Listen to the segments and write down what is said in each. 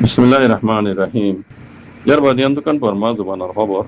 বিসমিল্লাহির রহমানির রহিম। ইয়ার বাদিয়ান দোকান পরমা জুবানার খবর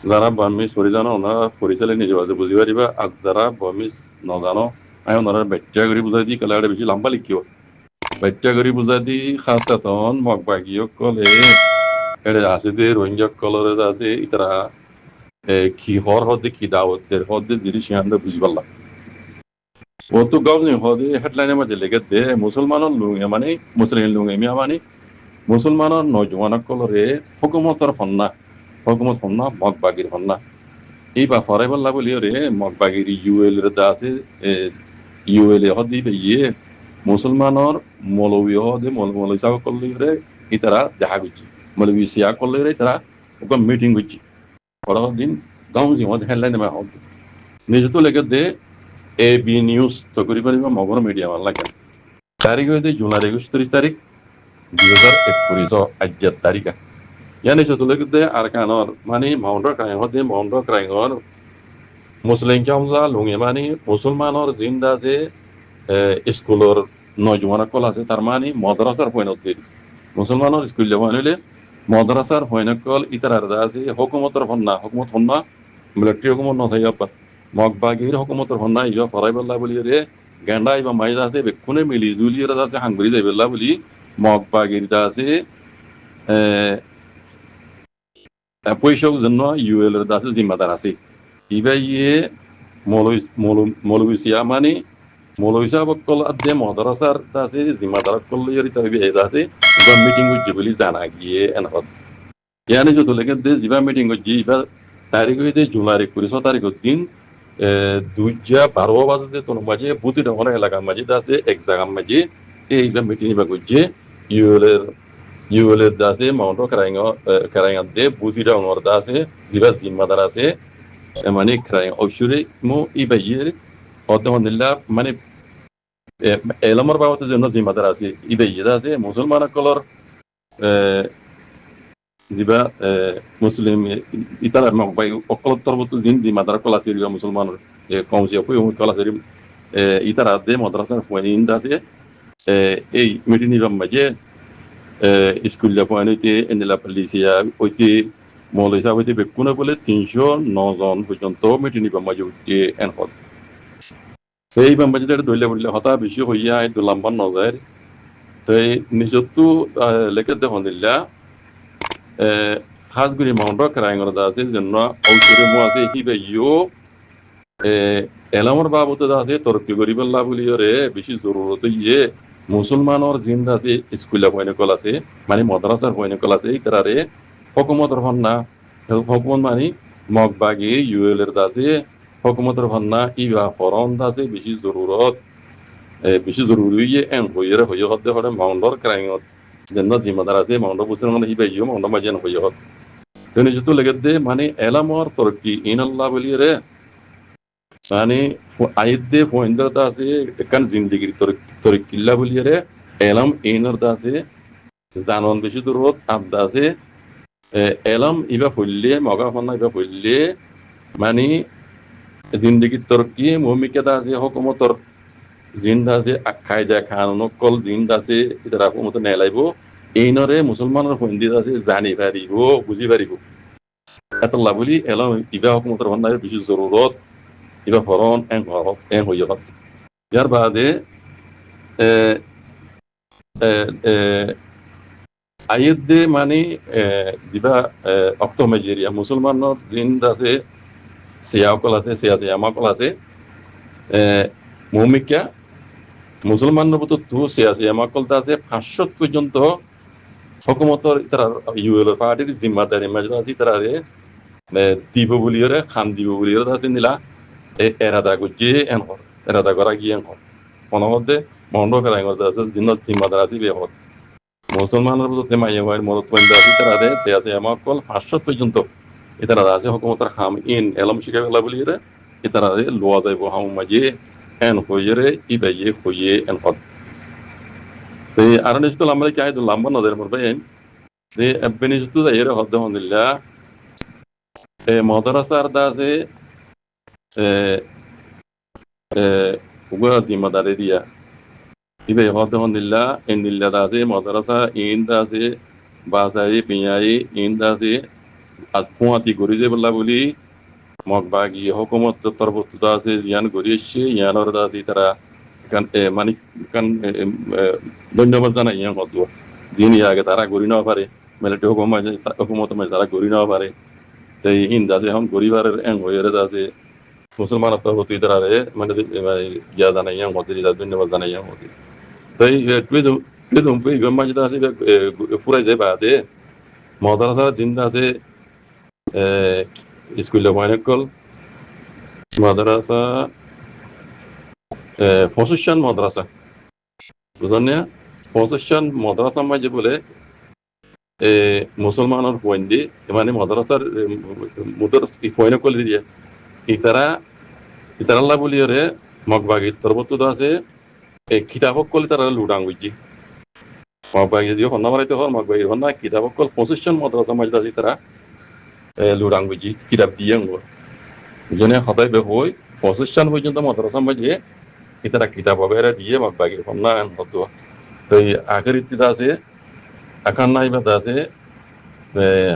যারা বামিস পরিজানো ওনারা পরিচালে নিজে বাজে বুঝি পারিবা আর যারা বামিস নজানো আই ওনারা বেট্টা করে বুঝাই দি কালে বেশি লম্বা লিখিও বেট্টা করে বুঝাই দি খাসাতন মগ বাগিও কলে এড়ে আছে দে রোহিঙ্গা কলরে আছে ইতারা কি হর হদে কি দাওয়াতের হদে জিনিস আমরা বুঝি পারলাম ও তো গাউনি হদে হেডলাইনের মধ্যে লেগে দে মুসলমানের লুঙ্গে মানে মুসলিম লুঙ্গে মিয়া মানে মুসলমানৰ নজৱানসকলৰে হুকুমতৰ সন্না মগ বাগিৰ সন্না এই বা ফৰাই বল্লা বুলি রে মগ বাগির ইউএল দা আছে ইউএল হদি ইয়ে মুসলমানৰ মৌলবী হদে মৌলবী সাহ করলে রে ইতারা দেখা করছি মৌলবী সিয়া করলে রে তারা ওকে মিটিং করছি পড়া দিন গাঁও জিমত হেডলাইন মা হদ নিজে তো লেগে দে এ বি নিউজ তো করি পারিবা মগর মিডিয়া মাল্লা কেন তারিখ হইতে জুলাই 31 তারিখ 2021 আজ্জার তারিখা ইয়ানি চতুলকে আর কানর মানে মাউন্ট ক্রাইঙর মুসলিম কামজা লুঙে মানে মুসলমানর জিন্দা যে স্কুলর নজওয়ান কল আছে তার মানে মদ্রাসার পয়নত দিল মুসলমানর স্কুল যাওয়া হইলে মদ্রাসার হইনকল ইতার আছে হুকুমতর হন্না মিলিটারি হুকুমত নথাই মগবাগির হুকুমতর হন্না ইয়া ফরাই বল্লা বলি রে গেন্ডা ইবা মাইজ আছে বেক্ষণে মিলি জুলিয়ের আছে হাঙ্গুরি যাই বল্লা বলি মগবাগির আছে পয়সার জন্য ইউএল এর দাসে জিম্মাদার আছে ইবা ইয়ে মৌলবী মানে মৌলবী সাহেব কল আদে মদরসার দাসে জিম্মাদার করলে ইরি তবে এই দাসে ইবা মিটিং হচ্ছে বলি জানা গিয়ে এনহত ইয়ানি যত লেগে দে জিবা মিটিং হচ্ছে ইবা তারিখ হইতে জুলাই 21 তারিখের দিন 2:12 বাজে তোর মাঝে বুতি ডঙ্গর এলাকার মাঝে দাসে এক জায়গার মাঝে এইবা মিটিং ইবা করছে ইউএলের দাসে মাউন্ট ক্রাইং দে বুজিরা ওনর দাসে জিবা জিম্মাদার আছে মানে ক্রাইং ঐশ্বরে মো ইবাইয়ের অদমদিল্লা মানে এলমর বাবতের জন্য জিম্মাদার আছে ইবাইয়ের আছে মুসলমান কলর জিবা মুসলিম ইতালার মকবাই অকলত তরবত জিন জিম্মাদার কল আছে মুসলমানের কমসি অপয় কল আছে ইতারা দে মাদ্রাসার পয়েন্ট আছে এই মিটিং নিবাম মাঝে স্কুল পয়েন্ট হইতে এনলা পালিসিয়া হইতে মৌলবী সাহেব হইতে বেকুনে বলে 309 জন পর্যন্ত মিটিং নিবাম মাঝে হইতে এনহত সেই বাম্বাজি ধরলে বললে হতা বেশি হইয়া এই দুলাম্বান নজার তাই নিজতো লেখে দেখুন দিল্লা হাজগুড়ি মাউন্ট ক্রাইঙর আছে জন্য ঔষধে মো আছে হিবে ইও এলামর বাবতে আছে তরক্কি গরিবাল্লা বলি রে বেশি জরুরত ইয়ে মুসলমানের জিন্দ আছে স্কুলে পয়নকল আছে মানে মাদ্রাসার পয়নকল আছে এই তারারে হুকুমতের ভান্না হুকুমত মানে মগবাগি ইউএল এর দাসে হুকুমতের ভান্না ইবা ফরন দাসে বেশি জরুরি ইয়ে এন হইয়ে হতে হরে মাউন্টর ক্রাইঙত যেন জিম্মাদার আছে মাউন্ট বুসের মানে হিবে ইয়ে মাউন্ট মাঝেন হইয়ে হত তিনি যেহেতু লেগে দে মানে এলামর তরক্কি ইন আল্লাহ বলি রে মানে আইদে ফোয়েন্দার আছে একান জিন্দিগির তরক্কিল্লা বলি রে এলাম ইনর আছে জানন বেশি দূরত আবদা আছে এলাম ইবা ফুললে মগা ফন্না ইবা ফুললে মানে জিন্দিগির তরক্কি ভূমিকা আছে হুকুমতর জিন্দা আছে আখাই যায় খান নকল জিন্দ আছে এটা হুকুমত নেলাইব এইনরে মুসলমানের ফন্দিত আছে জানি পারিব বুঝি পারিব এতলা বলি এলাম ইবা হুকুমতর ফন্না বেশি জরুরত ইবা ফরন এন হইয়া হত ইয়ার বাদে আইয়েদে মানে দিবা অক্টোমেজেরিয়া মুসলমানের জিন্দ আছে সিয়াকল আছে সিয়ামাকল আছে ভূমিকা মুসলমানের মতো তু সিয়ামাকল আছে 500 পর্যন্ত হুকুমতর তারা ইউএল পার্টির জিম্মাদারি মাঝে আছে তারা দিব বলিয়ে খান দিব বলিয়ে আছে নিলা এরাদা করছে এরাদা করা গিয়ে মধ্যে মন্ড করাই আছে দিনত জিম্মাদার আছে বেহত মুসলমানের মধ্যে মাইয়া ভাইয়ের মদত পয়েন্ট আছে তারা সিয়ামাকল 500 পর্যন্ত এতারা আছে হুকুমতর খাম ইন এলম শিখা গেলা বলিয়ে এতারা লোয়া যাইব হাম মাঝে এন হইয়ে ইবাইয়ে হইয়ে এন হত আর নিশ্চিত আমরা কি আইতো লাম্বা নজর মরবে যে এবেনি যুতু যাইরে হদ্দ হন্দিল্লা মাদ্রাসার দাসে উগা জিম্মাদারি দিয়া ইবে হদহনিল্লা ইন্দিল্লাদা আছে মাদ্রাসা ইন্দা আছে বাসাই পিয়াই ইন্দা আছে আর ফুয়াতি করি যে বললা বলি মগবাগি হুকুমত তরফত আছে ইয়ান করি এসছে ইয়ানোর আছে তারা কান মানে কান ধন্যবাদ জানাই ইয়ান হদ যিনি আগে তারা গড়ি নেওয়া পারে মেলাটি হুকুমত তারা গড়ি নেওয়া পারে তাই ইন্দা আছে এখন গরিবারের এং হয়ে আছে মুসলমানের তরফত তারা মানে ইয়া জানাই ইয়ান হদ ধন্যবাদ জানাই ইয়ান হদ তাই তুই গম্মা যেটা আছে ফুরাই যায় বাদে মাদ্রাসার জিন্দা আছে স্কুলে মাইনকল মাদ্রাসা ফসুশান মাদ্রাসা বুঝলেন না ফসুশান মাদ্রাসা মাঝে বলে মুসলমানের পয়েন্টে মানে মাদ্রাসার মুদর ফয়নকল দিয়ে ইতারা ইতারাল্লাহ বলি রে মগবাগি তরবত আছে কিতাবক কল তারা লুডাং বুঝছি মগবাগি যদি হন্না মারাইতে হর মগবাগি হন্না কিতাবক কল ফসুশান মাদ্রাসা মাঝে আছে তারা লুডাং বুঝছি কিতাব দিয়ে যেনে সদায় হই পঁচিশান পর্যন্ত মাদ্রাসা মাঝে ইতারা কিতাব বেড়ে দিয়ে মগবাগি হন্না হতো তো আখের ইত্তিদা আছে আখান নাইবাদা আছে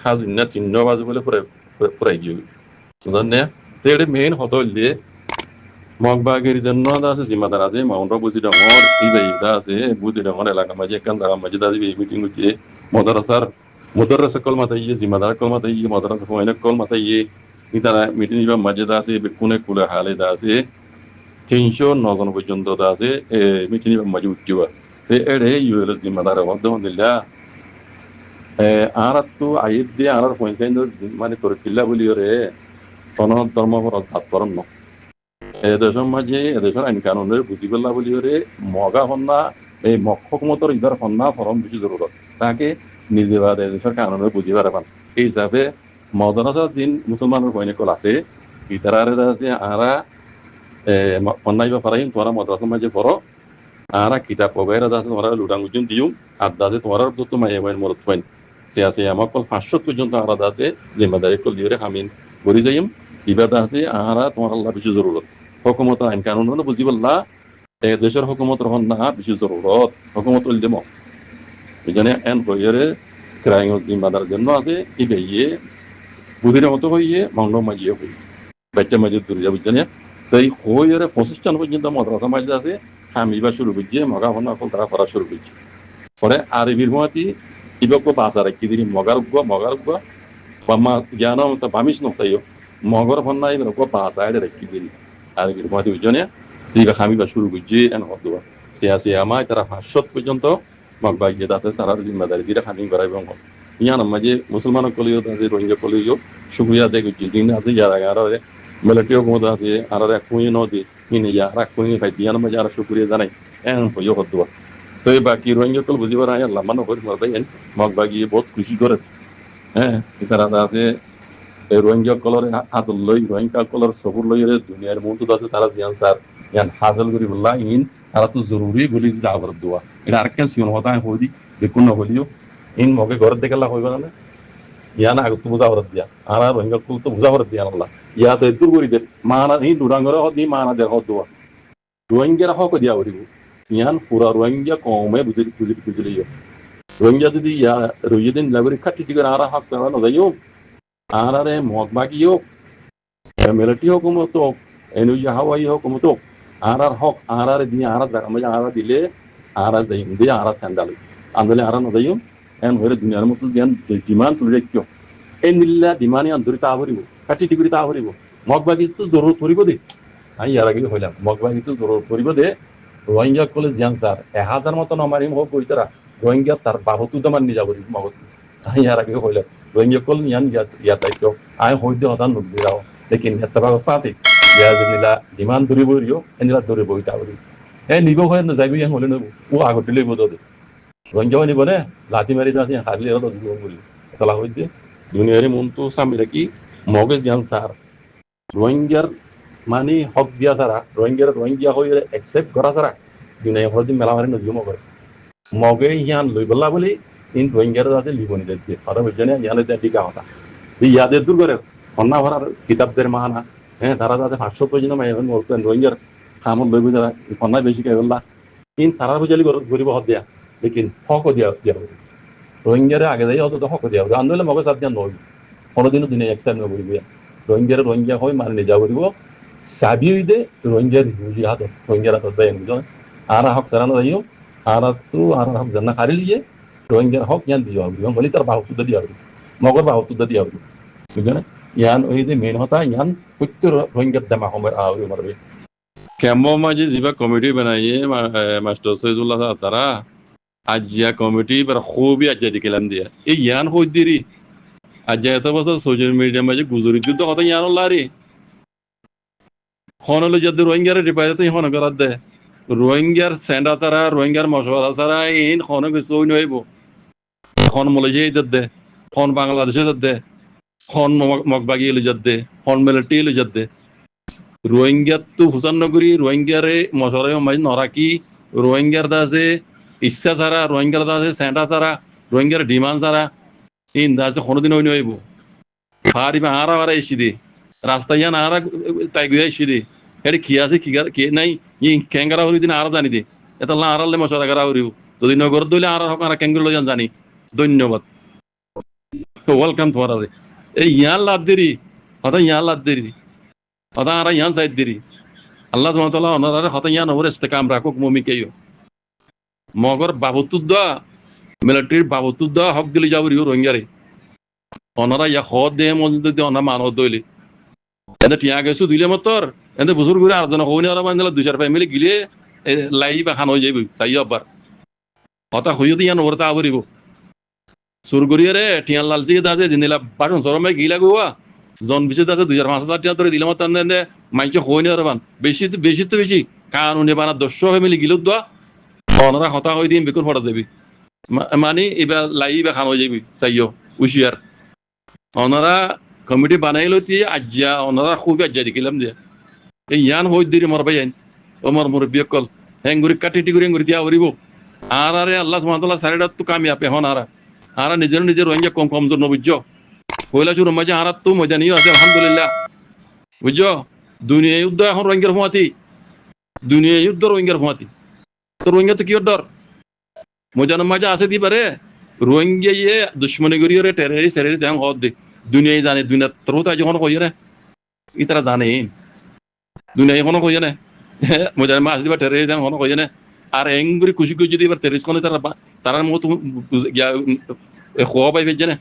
হাজুন্না চিহ্ন বাজু বলে ফুরাই গিয়ে বুঝলেন না তো এটা মেইন হতো দিয়ে মগবাগির জন্য আছে জিম্মাদার আছে মাউন্ট বুঝি ডর ইদা আছে বুঝি ডর এলাকা মাঝে কান জায়গা মাঝে দাবি মিটিং হচ্ছে মাদ্রাসার মুদররস কল মাথায় জিম্মাদার কল মাথায় মাদ্রাসা ফয়নক কল মাথায় ইতারা মিটিং বা মাঝে আছে কোনে কুলে হালে আছে 309 জন পর্যন্ত আছে মিটিং বা মাঝে উঠিবা এড়ে ইউএল জিম্মাদার হদ্দহদিল্লা আর তো আইদ দিয়ে আর পয়সা মানে তোর কিল্লা বলি রে সনদ ধর্ম তাৎপরণ ন এদেশের মাঝে এদেশের আইন কানুনের বুঝি পেলা বলি রে মগা হন্না এই মক্ষমতর ইদার হন্না ফরম বেশি জরুরত তাকে নিজে বা দেশের কানুনের বুঝি পারে পান এই হিসাবে মদনাসার দিন মুসলমানের পয়নিকল আছে ইতারারে আছে আরা অন্যায় বা পারাইন তোমরা মাদ্রাসার মাঝে পড়ো আরা কিতাব পগাইরা আছে তোমরা লুডাং উজ্জুন দিও আড্ডা আছে তোমরা তো মাইয়া মাইন মরত পাইন সে আছে আমার কল 500 পর্যন্ত আলাদা আছে জিম্মাদারি কল দিয়ে হামিন করি যাইম ইবাদা আছে আরা তোমার আল্লাহ বেশি জরুরত হুকুমত আইন কানুন বুঝি বললা দেশের হুকুমত রহন না বেশি জরুরত হুকুমত দেম এখানে এন হইয়ারে ক্রাইম জিম্মাদার জন্য আছে ইয়ে বুধির মতো হইয়ে মঙ্গল মাঝিয়ে হই বাচ্চা মাঝে দূরে বুঝছেন তাই হইয়ারে 25 পর্যন্ত মাদ্রাসা মাঝে আছে হামিবা শুরু করছে মগা হন্না কল তারা করা শুরু করছে পরে আরবির মতি ইবক বাজার কি দিন মগার বাম্মা জ্ঞান বামিস নতাইও মগর হন্না ইবক বাজার কি দিন আরবির মতি বুঝছেন ইবা হামিবা শুরু করছে এন হদুয়া সে আছে আমার তারা 500 পর্যন্ত মগবাগ যে আছে তারা জিম্মাদারি দিয়ে হামিং করাই এবং ইয়ান মাঝে মুসলমান কলিও আছে রোহিঙ্গা কলিও সুবিধা দেয় দিন আছে যারা আরে মিলিটারি হুকুমত আছে আর এক কুই নদী কিনে যা আর কুই খাই ইয়ান মাঝে আর শুক্রিয়া জানাই এন হইও হদুয়া তো এই বাকি রোহিঙ্গা কল বুঝিবার আয় আল্লাহ মানো হই মারবাই মগবাগি বহুত খুশি করে হ্যাঁ তারা আছে রোহিঙ্গা কলর হাত লই রোহিঙ্গা কলর সবুর লই দুনিয়ার মতো আছে তারা জিয়ান স্যার ইয়ান হাসল করি বললা ইন তারা তো জরুরি বলি যাবার দোয়া এটা আর কেন সিন হতা হই দেখুন না হলিও ইন মগে ঘর দেখালা হইবা না ইয়ানা আগ তো বুঝা হরত দিয়া আর রোহিঙ্গা কল তো বুঝা হরত দিয়া আল্লাহ ইয়া তো দূর করি দে মানা ই দুরাঙ্গর হদি মানা দে হদ দোয়া রোহিঙ্গার হক দিয়া হরিব ইয়ান পুরা রোহিঙ্গা কমে বুঝলি রোহিঙ্গা যদি ইয়া রোহিদিন লাগরি খাটি টিকার আর হক করা না যাইও আরে মগবাগিও মিলিটারি হুকুমত এনুয়া হাওয়াই হুকুমত আর হক আর দিয়ে আর জায়গা মধ্যে আর দিলে আর যাই দিয়ে আর স্যান্ডাল আন্দোলনে আর না যাইও এন হইরে দুনিয়ার মতো জ্ঞান ডিমান্ড তুলে রাখিও এই নিল্লা ডিমান্ড আন্দোলিত আহরিব কাটি টিকরি আহরিব মগবাগি তো জরুরত করিব দে আমি ইয়ার আগে হইলাম মগবাগি তো জরুরত করিব দে রোহিঙ্গা কলেজ জ্ঞান স্যার 1000 মতো নমারিম হোক বইতারা রোহিঙ্গা তার বাহতু দামান নিয়ে যাব মগত আমি ইয়ার আগে হইলাম রোহিঙ্গা কল ইয়ান ইয়া চাইতো আমি হইতে হতান নুবিরাও লেকিন হেতবা সাথে ইয়া জনিলা ডিমান্ড ধরি বইরিও এনিলা ধরে বইতা বলি এ নিব হয় না যাইবি ইয়ান হলে নব ও আগতে লইব দে রোহিঙ্গা নিব না লাঠি মারি আছে হারলে হলো দিব বলি তালা হইতে দুনিয়ারে মন তো সামনে রাখি মগে জ্ঞান স্যার রোহিঙ্গার মানে হক দিয়া ছাড়া রোহিঙ্গা হয়ে একসেপ্ট করা ছাড়া দুনিয়া হরদিন মেলা মারি নদীও মগে মগে ইয়ান লই বললা বলি ইন রোহিঙ্গার আছে লিবনি দেখতে কথা বুঝছে না ইয়ান টিকা কথা ইয়াদের দূর করে সন্না ভরার কিতাবদের মানা হ্যাঁ তারা যাতে 500 পর্যন্ত এখন রোহিঙ্গার খামত লইব যারা সন্ন্যায় বেশি কে বললা ইন তারার বুঝালি গরিব হত দিয়া লেকিন হক দিয়া দিয়া রোহিঙ্গারে আগে যাই অত হক দিয়া আন্দোলন মগে সাথ দিয়া নয় কোনোদিনও দিনে একসাইড নকরিব রোহিঙ্গা হয় মানে নিজা করিব চাবি দে রোহিঙ্গা রিফিউজি হাত রোহিঙ্গার হাতত দেয় বুঝো আর হক সারানো যাইও আর তো আর হক জানা হারি লিয়ে রোহিঙ্গার হক ইয়ান দিয়া বুঝো বলি তার বাহুত দিয়া মগর বাহুত দিয়া বুঝো না ইয়ান ওই যে মেন হতা ইয়ান প্রত্যেক রোহিঙ্গার দামা সময় আহরি মারবে কেমন মাঝে যিবা কমিটি বানাইয়ে মাস্টার সৈদুল্লাহ তারা আজিয়া কমিটি বার খুবই আজিয়া দিলাম দিয়া এই ইয়ান হই দিরি আজিয়া এত বছর সোশ্যাল মিডিয়ার মাঝে গুজরি যুদ্ধ কথা ইয়ান লারি হনলে যদি রোহিঙ্গারে রিপাইতে হন করার দে রোহিঙ্গার সেন্ডা তারা রোহিঙ্গার মশলা তারা ইন হন কিছু নইব হন মালয়েশিয়া দে হন বাংলাদেশে দে হন মগবাগি এলিজাত দে হন মিলিটারি এলিজাত দে রোহিঙ্গার তো হুসান নগরী রোহিঙ্গারে মশলা মাঝে নরাকি রোহিঙ্গার দাসে ইচ্ছা ছাড়া রোহিঙ্গার দাসে সেন্ডা তারা রোহিঙ্গার ডিমান্ড ছাড়া ইন দাসে কোনোদিন ওই নইব ফারিবা আরা আরা এসি দে রাস্তা ইয়ান আরা তাই গুয়া এসি দে এটি কি আছে কি নাই ই ক্যাঙ্গারা হরি দিন আরা জানি দে এটা আড়ালে মশলা করা হরিব যদি নগর দইলে আর হক আর ক্যাঙ্গুলো জানি ধন্যবাদ ওয়েলকাম তোমার এই ইয়ান লাভ দেরি হতা ইয়ান লাভ দেরি হতা আর ইয়ান সাইড দেরি আল্লাহ সুবহানাহু ওনারা হতা ইয়ান ওর ইস্তেকাম রাখুক মুমিকেও মগর বাবতুদ্দা মিলিটারির বাবতুদ্দা হক দিলে যাবো রোহিঙ্গারে ওনারা ইয়া হদ দে মজুদ দে ওনা মানব দইলে এনে টিয়া গেছু দিলে মতর এনে বুজুর্গ করে আর জন হইনি আর মানে 2-4 ফ্যামিলি গিলে লাই বা খান হয়ে যাইব চাই আবার হতা হইও দিয়া নরতা আবরিব সুরগুরিয়ে রে টিয়ান লালজি দাজে জিনিলা বাটন সরমে গিলা গোয়া জন বিশে দাজে 2,000-5,000 টাকা ধরে দিলাম তান দে মাইছে হইনি আর বান বেশি তো বেশি কানুনে বানা 10 ফ্যামিলি গিলো দা ওনারা হতা হই দিন বিকুর ফটা যাবি মানে এবার লাই বা খান হয়ে যাবি চাইও উশিয়ার ওনারা কমিটি বানাই লইতি আজিয়া ওনারা খুবই আজিয়া দেখিলাম যে এই ইয়ান হই দিরি মর ভাই ওমর মুরব্বী কল হেঙ্গুরি কাটিটি করে হেঙ্গুরি দিয়া হরিব আর আরে আল্লাহ সুবহানাহু ওয়া তাআলা সারিডা তো কামিয়াব হন আর নিজের রোহিঙ্গা কমজোর নবুঝ পয়লা শুরু মাঝে আর তো ময়দানিও আছে আলহামদুলিল্লাহ বুঝছো দুনিয়া যুদ্ধ এখন রোহিঙ্গার ভুয়াতি তো রোহিঙ্গা তো কি ডর ময়দানের মাঝে আছে দি পারে রোহিঙ্গা ইয়ে দুশ্মনী করি রে টেররিস্ট এখন হদ দে দুনিয়ায় জানে দুনিয়া তোর তো যখন কই না ইতারা জানে দুনিয়া এখনো কই না ময়দানের মাঝে দিবা টেররিস্ট এখন কই না আর এঙ্গুরি খুশি যদি এবার টেররিস্ট কোন তারার মতো খোয়া পাই ফেলছে না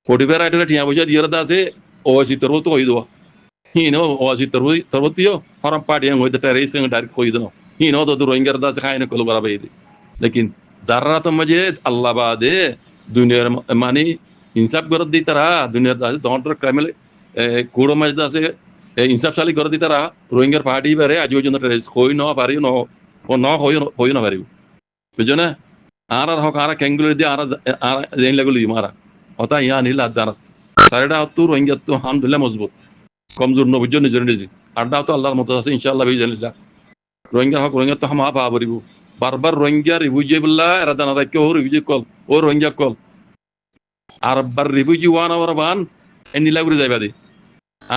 ফটিফার আইটের ঠিয়া পয়সা দিয়ে আছে ওয়াসি তরব তো কই দেওয়া হিনো ওয়াসি তরবতীয় হরম পার্টি হইতে টেররিস্ট ডাইরেক্ট কই দেনো হিনো তো রোহিঙ্গার দাসে খায় না কল বরাবর লেকিন যারা তো মাঝে আল্লাহ বাদে দুনিয়ার মানে ইনসাফ করে দিই তারা দুনিয়ার দাসে দন্টর ক্রাইমেল কোড়ো মাঝে দাসে ইনসাফশালী করে দিই তারা রোহিঙ্গার পার্টি বারে আজ পর্যন্ত টেররিস্ট হই ন পারি ন হই না পারিব বুঝছো না আর হক আর ক্যাঙ্গুলার দিয়ে আর জেন লাগলো মারা হতা ইয়া নিল আদার সাইডা হতো রোহিঙ্গা তো আলহামদুলিল্লাহ মজবুত কমজোর ন বুঝছো নিজে আড্ডা তো আল্লাহর মতো আছে ইনশাআল্লাহ বিজনিল্লাহ রোহিঙ্গা তো হামা পা পারিব বারবার রোহিঙ্গা রিফিউজি বললা এরা দানা রাখে ও রিফিউজি কল ও রোহিঙ্গা কল আর বার রিফিউজি ওয়ান আওয়ার বান এনিলা করে যাইবা দে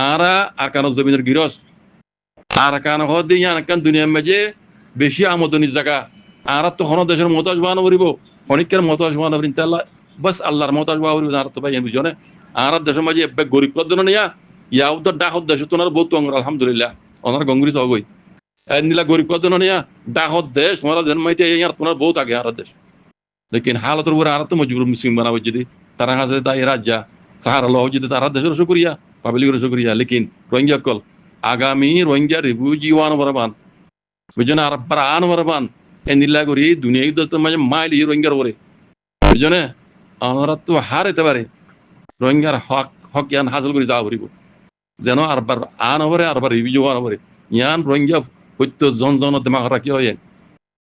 আর কানো জমিনের গিরস আর কানো হদ দিয়ে আনকান দুনিয়ার মাঝে বেশি আমদনির জায়গা আর তো হন দেশের মতাজ বানানো করিব অনেকের মতাজ বানানো করিব তাহলে বাস আল্লাহর মতাজ বানাবো আর তো ভাই বুঝো না আর দেশের মাঝে গরিব কদ্দন নিয়া ইয়াও তো ডাকত দেশ তোমার বহুত অঙ্গর আলহামদুলিল্লাহ ওনার গঙ্গুরি সবই নিলা গরিব কদ্দন নিয়া ডাকত দেশ তোমার জন্মাইতে ইয়ার তোমার বহুত আগে আর দেশ লেকিন হালতের উপরে আর তো মজবুর মুসলিম বানাবো যদি তারা হাসে তাই রাজ্যা সাহারা লহ যদি তারা দেশের শুকরিয়া পাবলিকের শুকরিয়া লেকিন রোহিঙ্গা কল আগামী রোহিঙ্গা রিফিউজি ওয়ান বরাবান বুঝো না আর প্রাণ বরাবান এনিলা করি দুনিয়া দোস্ত মাঝে মাইল রোহিঙ্গার পরে বুঝছো না আমরা তো হারাইতে পারে রোহিঙ্গার হক ইয়ান হাসিল করে যাওয়া পড়িব যেন আরবার আন হবরে আরবার রিভিউ আন হবরে ইয়ান রোহিঙ্গা হইতো জন দিমাগ রাখি হয়